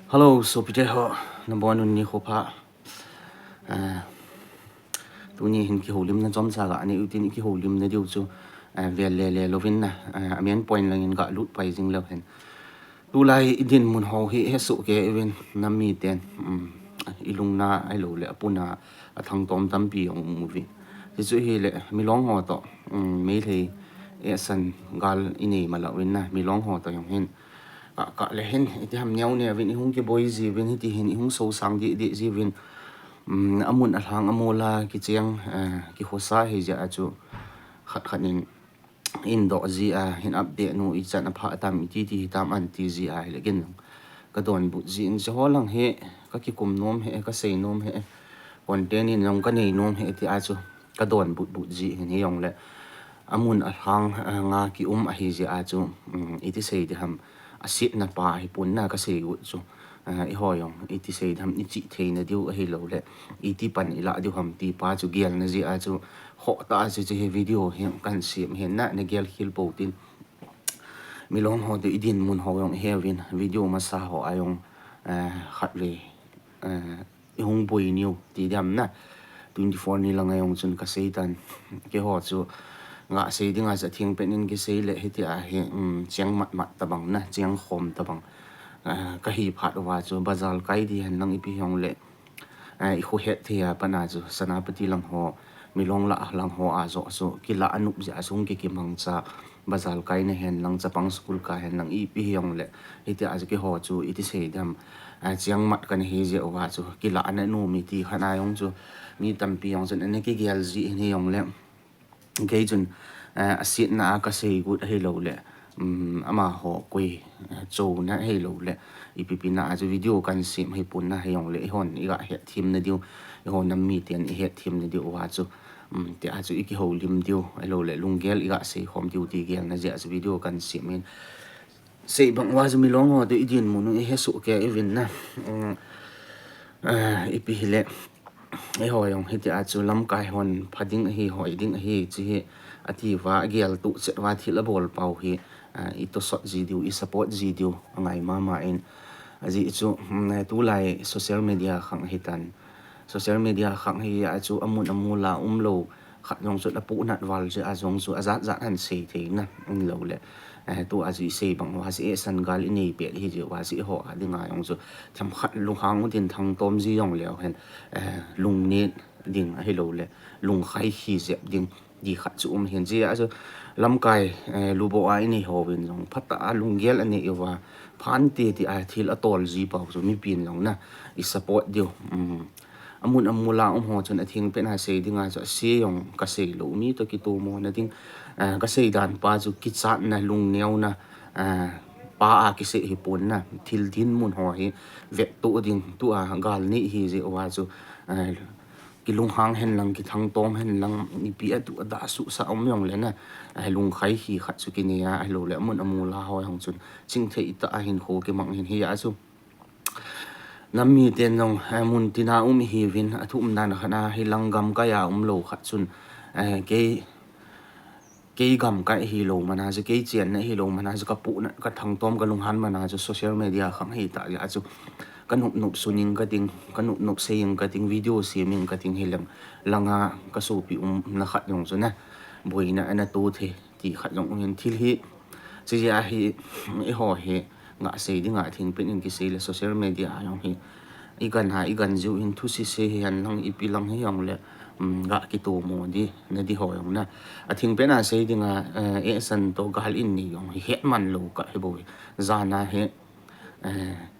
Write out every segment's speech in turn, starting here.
Hello, so pite ho number one ni khopa tu ni hin ki holim na jom sa ga ani utin ki holim na diu chu vel le lovin na amian point lang in ga lut pai jing lo hen tu lai idin mun ho hi he su ke even nami ten ilung na ai lo le apuna athang tom tam pi ong movie ti chu hi le milong ho to me thei esan gal ini malawin na milong ho to yong hen cả lẽ hen thì ham nhau nè vì hung cái boy gì vì thì hiện hung sâu sang đi gì vì amun alhang amola cái chiang cái hồ sa hay giờ chú khát khát in độ gì hiện update nu ít chân apha tam thì tam an ti gì lại cái cái đòn bút gì in cho lang he cái kum nom he cái sei nom he content in long cái này nom he thì chú cái đòn bút bút gì hiện yong lệ amun alhang nga ki hi giờ chú ít sei thì ham asit na pa hi pun na ka sei u chu i hoyong iti sei dham ni chi thei na diu hi lo le Etipan Elah Diuham ti pa chu gial na ji a chu ho ta chu chi video hi kan sim hen na gial hil po tin milong ho de Edinmun ho yong hevin video ma sa ho ayong khat le hung boi niu ti dam na 24 ni lang ayong chun ka sei tan ke ho chu ngã xây đi ngã sẽ thiên bên in cái xây lệ hết thì hiện chiang mặt mặt tabang na chiang khom tabang cái hi phát hoa cho bazal cái đi hành năng ipi hong lệ khu hết thì pana cho sanapati lang ho milong la lang ho a zo so kila anup ja sung ki mang cha bazal cái này hen lang chapang school ka hen lang ipi hong lệ hết thì cái ho chu iti sei dam chiang mat kan hi je wa chu kila an nu mi ti khana yong chu mi tampi yong chen ne ki gel ji ni yong le cái chun asit na ka sei gut hei lo le ama ho koi cho na hei lo le ipipi na ju video kan sim hei pun na hei ong le hon i ga he thim na diu hon nam mi ten i he thim na diu wa chu te a chu i ki ho lim diu ai lo le lungel i ga sei hom diu ti gel na ja ju video kan sim in sei bang wa ju milong ho de idin mun he su ke evin na ipi le ai hỏi ông hết à chú lâm cái hòn phát đình hi hỏi đình hi chỉ ati và gial tụ sẽ và thì là bol pau hi ito sot gì điều i support gì điều ngày mà in gì chú tu lại social media khang hitan social media khang hi chú amun la lo khát dòng chú là pu nát val chú dòng chú azat zat han sei thế na lo le tu azi sei bang wa si san gal ini pe hi je wa si ho adi nga yong chu tham khat lu hang tin thang tom ji yong leo hen lung ni ding hi lo le lung khai hi je ding di khat chu hen ji a chu lam kai lu bo ai ni ho win jong phata lung gel ani wa phan ti ti a thil atol ji pau chu mi pin long na I support dio amun amula ho chun athing pen ha sei dinga cha se yong ka sei lo mi to ki to mo na ding ka sei dan pa chu ki chat na lung neu na pa a ki se hi pon na thil din mun ho hi ve to ding tu a gal ni hi je wa chu ki lung hang hen lang ki thang tom hen lang ni pi a tu da su sa om yong le na lung khai hi khat chu ki ne ya ai lo le amun amula ho hong chun ching thei ta a hin ho ki mang hin hi a chu nami ten nong mun tina hi vin athum nan khana hi langam ka ya lo khat chun ke gam ka hi lo mana je ke chen na hi lo mana je ka pu na ka thang tom ka lung han mana je social media khang hi ta ya chu kan nup suning ka ting kan nup saying ka ting video siming ka ting hilang langa ka so pi na khat yong chu na boina ana to the ti khat yong hin thil hi chi ya hi e ho he nga sei di nga thing pin in ki sei le social media yong hi igan ju in thu si se hian lang ipilang hi yong le ga ki to mo di na di ho yong na a thing pen a sei di nga e san to gal in ni yong hi het man lo ka he boy zana he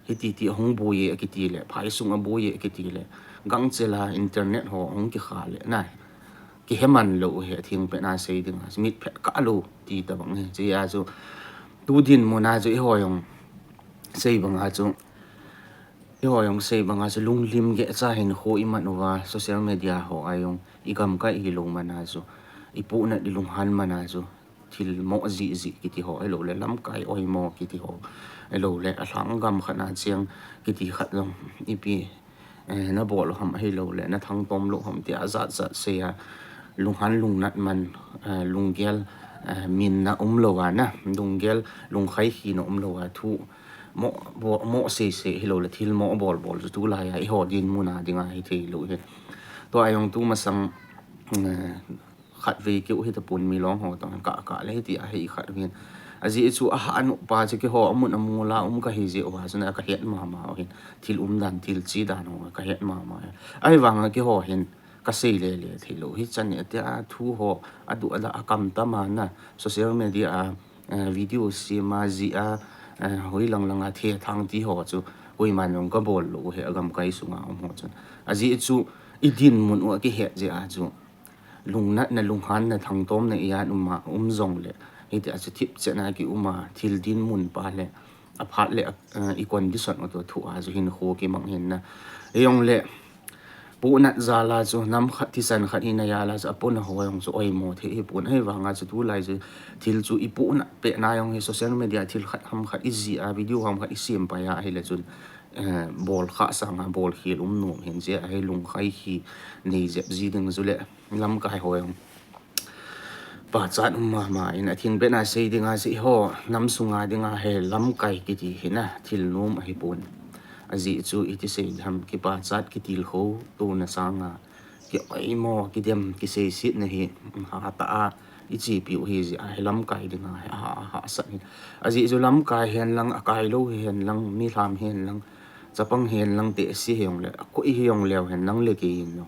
hi ti hong boy ki ti le phai sung a boy ki ti le gang chela internet ho hong ki kha le na ki he man lo he thing pen a sei di nga smith phet ka lo ti ta bang he chi a chu tu din mo na ju ho yong sei bang a chu yo yung say banga sa lung lim ge cha hin ho iman wa social media ho ayong igam ka ilong manazo ipu na dilung han manazo til mo ji kiti ho elo le lam kai oi mo kiti ho elo le alang gam khana chiang kiti khat long ipi na bol ham elo le na thang tom lo ham ti azat za se ya lung han lung nat man lung gel min na lo wa na lung gel lung khai hi no lo wa thu mo se hello le thil mo bol chu tu lai ai ho din mu na dinga hi thei lo he to ayong tu masang khat ve ki hi ta pun Milong ho to ka le ti a hi khat win azi chu a anu pa che ki ho amun amula ka hi je wa chuna ka het ma hin thil dan thil chi dan ho ka het ma ai wanga ki ho hin ka sei le thilo hi chan ne te a thu ho adu ala akam ta ma na social media video si ma zi a hoi lang a the thang ti ho chu hoi man ka bol lo he agam kai sunga ho chu azi chu idin mun wa ki he je a chu lungna na lunghan na thang tom na ya zong le ite a thip chena ki thil din mun pa le a phat le i condition to thu a zu hin ho ki mang hin na yong le pu na zala chu nam khat ti san khat ina ya la za pon ho yong chu oi mo the hi pun he wanga chu tu lai chu thil chu i pu na pe na yong hi social media thil khat ham khat easy a video ham khat sim pa ya he le chun bol kha sanga bol khil nom hin je ai lung khai hi nei zep ji ding zu le lam kai ho yong pa chat ma in a thing be na sei dinga si ho nam sunga dinga he lam kai ki ti hina thil nom hi pun azi chu iti sei ham ki pa chat ki til ho tu na sanga ki ai mo ki dem ki sei sit na hi ha ta a i chi pi hi ji a lam kai dinga ha sa ni azi chu lam kai hen lang a kai lo hen lang mi lam hen lang chapang hen lang te si heong le ko i heong lew hen lang le ki in no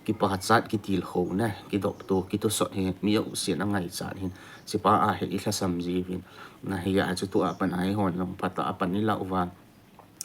ki pa chat ki til ho na ki dok to ki to so he mi u sian angai chat hin si pa a he i thla sam ji vin na hi ya chu tu a pan ai hon long pata a pan ni la wa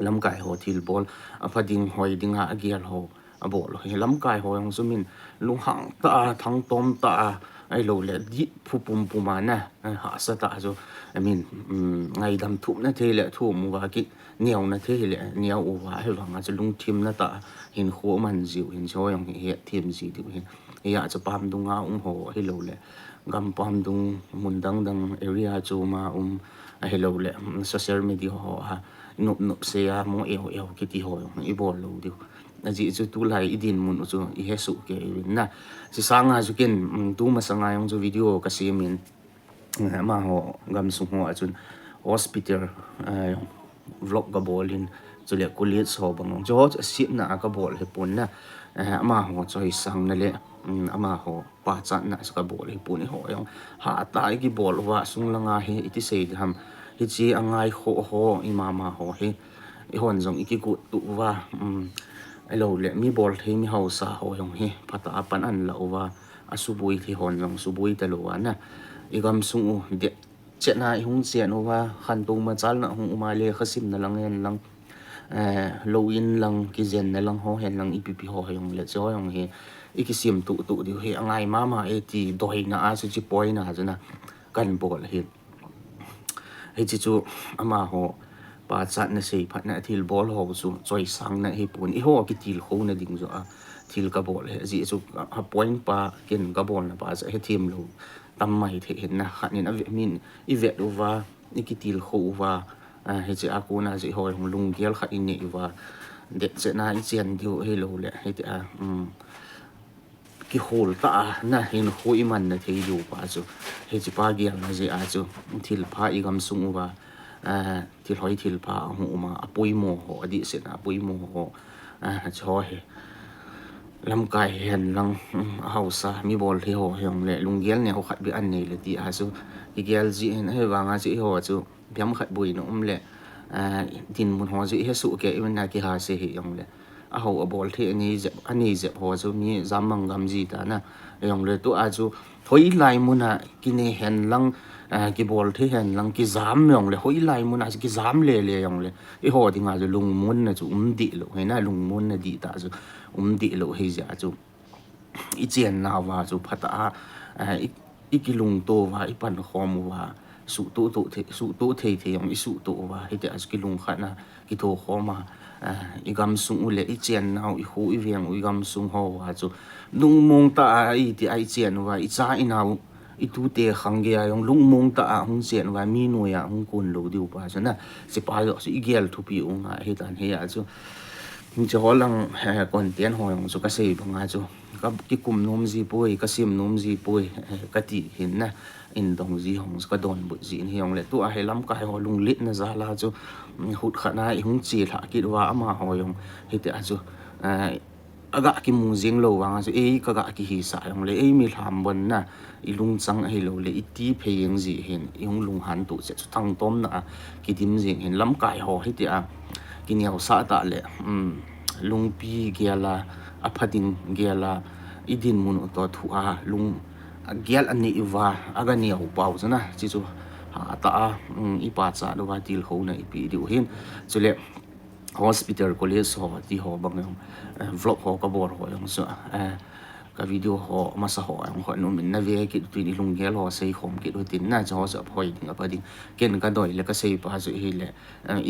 lam kai ho thil bol a phading hoi dinga agial ho a bol he lam kai ho yong sumin lung hang ta thang tom ta ai lo le di phu pum puma na ha sa ta zo I mean ngai dam thup na the le thu mu wa ki niaw na the le niaw u wa he wanga chu lung thim na ta hin kho man jiu hin cho yong he thim ji du hin ya chu pam dunga ho he lo le gam pam dung mun dang area chu ma he lo le social media ho ha nop se ya mo eo ki ti ho i bol lo diu aji chu tu lai idin mun chu i he su ke na si sanga chu ken tu ma sanga yong chu video ka si min ma ho gam su ho achun hospital vlog ga bolin chu le kulit so bang jo si na ka bol he pun na ma ho choi sang na le ama ho pa chat na ka bol he pun ho yong ha ta ki bol wa sung langa he iti sei ham hi chi angai ho imama ho he i hon jong iki ku tu wa alo le mi bol the mi hausa ho yong he phata pan an la wa asubui thi hon jong subui ta lo na igam sung u de chena I hung chen wa khan tu ma chal na hung ma le khasim na lang hen lang lo in lang ki zen na lang ho hen lang ipp ho yong le cho yong he ikisim tu di he angai mama e ti doi na a su chi poi na jana kan bol he he chi chu ama ho pa chat na sei phat na thil bol ho chu choi sang na he pun I ho ki til ho na ding zo a thil ka bol he ji chu ha point pa ken ka bol na pa he thim lo tam mai the hen na khanin a min I ve do wa ki til ho wa he chi a ko na ji ho hong lung gel kha in ne wa de che na I chen diu he lo le he ta ki hol ta na hin hoi man na thei du pa chu he chi pa gi na je a chu thil pha I gam sung wa thil hoi thil pha hu ma apoi mo ho adi se na apoi mo ho cho he lam kai hen lang hausa mi bol thi ho yong le lunggel ne ho khat bi an nei le ti a chu ki gel ji hen he wanga chi ho chu biam khat bui no le din mun ho ji he su ke even na ki ha se hi yong le a ho a bol the ani je ho chu mi zamang gam ji ta na yong le tu a chu thoi lai mun na ki ne hen lang ki bol the hen lang ki zam yong le hoi lai mun na ki zam le yong le I ho dinga chu lung mun na chu di lo he na lung mun na di ta chu di lo he ja chu I chen na wa chu phata I ki lung to wa I pan khom wa su to the yong I su to wa he ta ki lung kha na ki to khoma I gam sung u le I chen na I hu I viang I gam sung ho wa chu lung mong ta I ti ai chen wa I cha I nau I tu te khang ge yong lung mong ta hung chen wa mi no ya hung kun lo diu pa cha na se pa yo I gel thu pi u nga he tan he ya chu cho lang còn tiền hồi ông cho cái xây bằng ai cho cái cụm nôm gì bôi cái sim nôm gì bôi cái tỷ hiện na in đồng gì hồng cái đòn bự gì thì ông lại tụi hay lắm cái họ lung lít na ra là cho hụt khả năng không chỉ là cái đó mà họ ông thì tại cho aga cái mùng riêng lâu vàng cho ấy cái cái hi sa ông lại ấy mi làm bận na ilung chang hay lâu lại ít phê yang gì hiện ông lung han tụ sẽ thằng tôm na cái tim riêng hiện lắm cái họ thì tại cái nhau sa ta lệ lung pi gela aphading gela Edinmun to thua lung gel ani iwa aga ni ho pau chana chi chu ha ta ipa cha do wa til ho na ipi diu hin chule hospital college ho ti ho bang vlog ho ka bor ho yong so ka video ho masa ho ho no min na ve ki tu ni lung gel ho sei khom ki do tin na cho so phoi ding apa ding ken ka doi le ka sei pa so hi le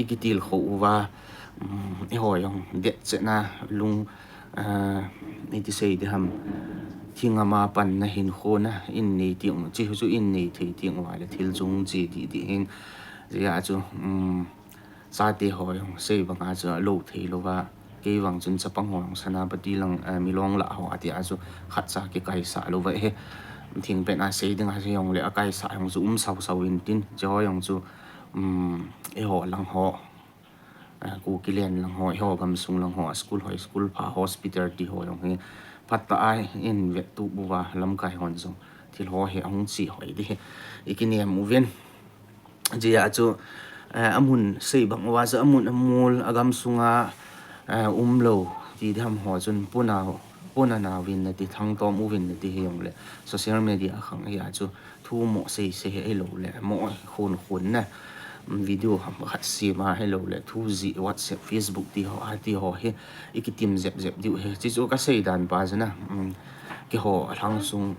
ikitil ho wa ho yong de chena lung ni ti sei de ham thinga ma pan na hin khona in nei tiang chi chu in nei thei tiang wa le thil chung chi ti ti hin ya chu sa te ho yong sei banga chu lo thei lo wa ke wang chun chapang ho sana pati lang milong la ho ati a chu khat sa ke kai sa lo wa he thing pe na sei ding a yong le a kai sa yong chu sau sau in tin jo yong chu e ho lang ho ku kilian lang ho gam sung lang ho school pha hospital ti ho yong he patta ai in ve tu buwa lam kai hon zo thil ho he ang chi hoi di ikini movien jia chu amun sei bang wa za amun amul agam sunga umlo ti dham ho chun puna na win na ti thang tom win na ti heyong le social media khang ya chu thu mo sei se he lo le mo khun na video ham khat si ma hello le thu zi WhatsApp Facebook ti ho he ikitim zep diu he chi chu ka sei dan pa jana ki ho thang sung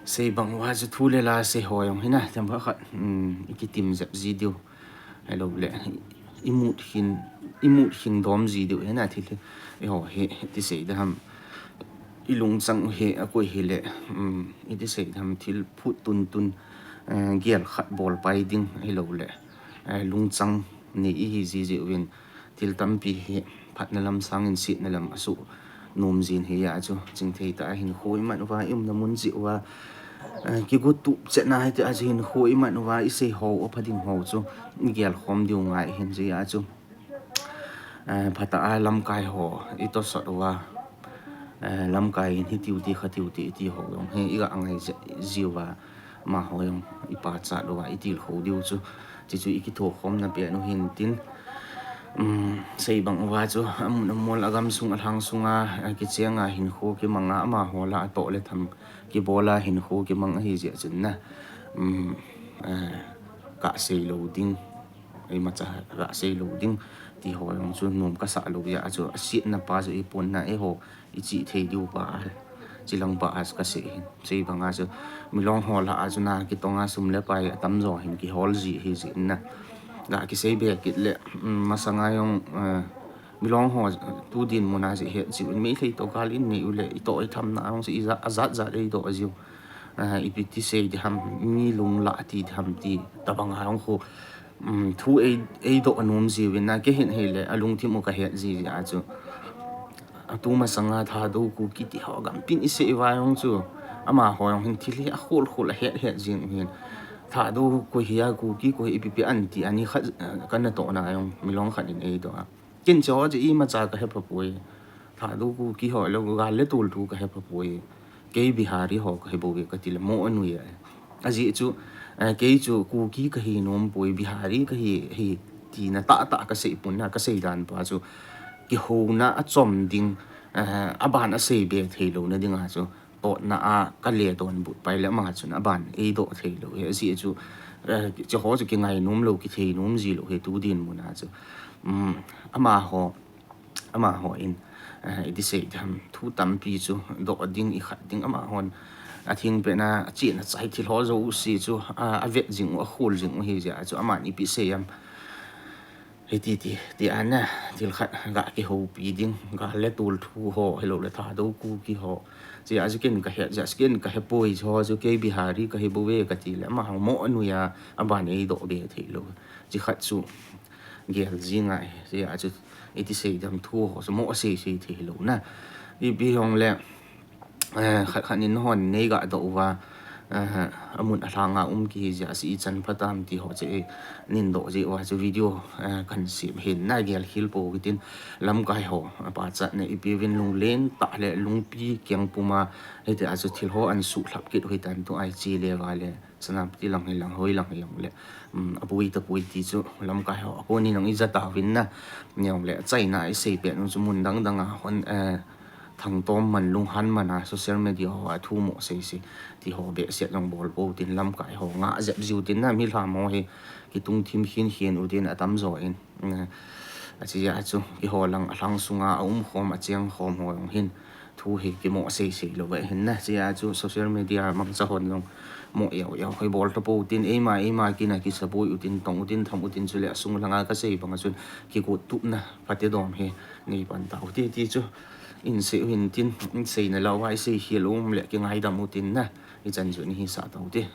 sei bang wa chu thu le la se ho yong hina tam ba khat ikitim zep zi diu hello le imut hin dom zi diu he na thil e ho he ti sei da ham ilung chang he a koi he le i ti sei ham thil phut tun gial khat bol pai ding hello le lung chang ni hi ji win til tampi he phatna lam sang in sit na lam asu nom jin he ya chu ching thei ta hin khoi man wa im na mun ji wa ki go tu che na he a hin khoi man wa i se ho o phading ho chu gial khom diu ngai hin ji ya chu phata a lam kai ho i to sot wa lam kai hi tiu ti ho yong he i ga angai jiwa ma ho yong ipa cha do wa itil ho diu chu chi chu ikitho khom na pe no hin tin sei bang wa chu amol agam sung athang sunga ki chenga hin kho ki manga ma hola to le tham ki bola hin kho ki mang hi je chun na ka sei lo ding ai ma cha ka sei lo ding ti ho yong chu nom ka sa lo ya chu sit na pa chu ipon na e ho i chi thei diu pa chilang ba as ka sei banga chu milong hola azuna ki tonga sumle pai tam zo hin ki hol ji hi ji na ga ki sei be ki le masanga yong milong ho tu din mona ji he ji me thei to kal in ni ule i to i tham na ong si azat za dei do aziu i pi ti sei di ham mi lung la ti tham ti tabanga ong kho thu e do anom ji win na ke hin he le alung thi mo ka he ji a chu tu ma sanga tha do ku ki ti ho gam pin i se wa yong chu ama ho yong hin thili a khol he jin hin tha do ko hiya ku ki ko ipp an ti ani kha kan to na yong milong khan in e do a kin cho ji i ma cha ka he poi tha do ku ki ho lo ga le tul thu ka he poi ke bihari ho ka he bo ka ti le mo anu ya aji chu ke chu ku ki ka hi nom poi bihari ka hi ti na ta ka se pun na ka se dan pa chu ki ho na a chom ding aban a sei be thelo na dinga chu to na a ka le don bu pai le ma chu na ban e do thelo he si chu chu ho chu ki ngai nom lo ki thei nom ji lo he tu din mu na chu ama ho in i di sei tham thu tam pi chu do ding i khat ding ama hon a thing pe na chi na chai thil ho zo si chu a vet jing a khul jing hi ja chu ama ni pi se yam ti ana til khat ga ki ho pi ding ga le tul thu ho hello le tha do ku ki ho chi a skin ka he ja skin ka he poi ho ju ke bihari ka he bo we ka ti le ma mo anu ya aba nei do be thei lo chi khat chu gel gì ngại thì à chứ ít xây đam thua họ số mỗi xây thì lâu na đi bi hong lẹ khát khát nín hòn này gạ đậu và amun alanga ki ja si chan phatam ti ho che nin do ji wa chu video kan sim hin na gel hil po gitin lam kai ho pa cha ne ipivin lung len ta le lung pi kyang puma hete azu thil ho an su thlap kit hoi tan to ai chi le Vale sanam ti lang hoi lang le apui ta pui ti chu lam kai ho ko ni nang i za ta win na nyom le chai na ai sei pe nu chu mun dang dang a hon thằng tôm mình luôn hắn mà na social media họ thu mộ xây xây thì họ bị xét lòng bol bầu tiền lâm cái họ ngã dẹp dịu tiền na mi làm họ thì cái tung thêm hiền ưu tiên ở tắm rồi chỉ là chú cái họ lăng sunga hôm mà chiang hôm họ hiền thu thì cái mộ xây xây là vậy hiền na chỉ là chú social media mang xã hội lòng mộ yếu hay bol tập bầu tiền em mà cái này cái sập ưu tiên tổng ưu tiên thầm ưu tiên chú lệ sung lăng cái xây bằng chú cái cột tụ na phát triển đom he này bản tàu thì chú in se hin tin in sei na lawa sei hi lom le ke ngai da mutin na i chan ju ni sa tau te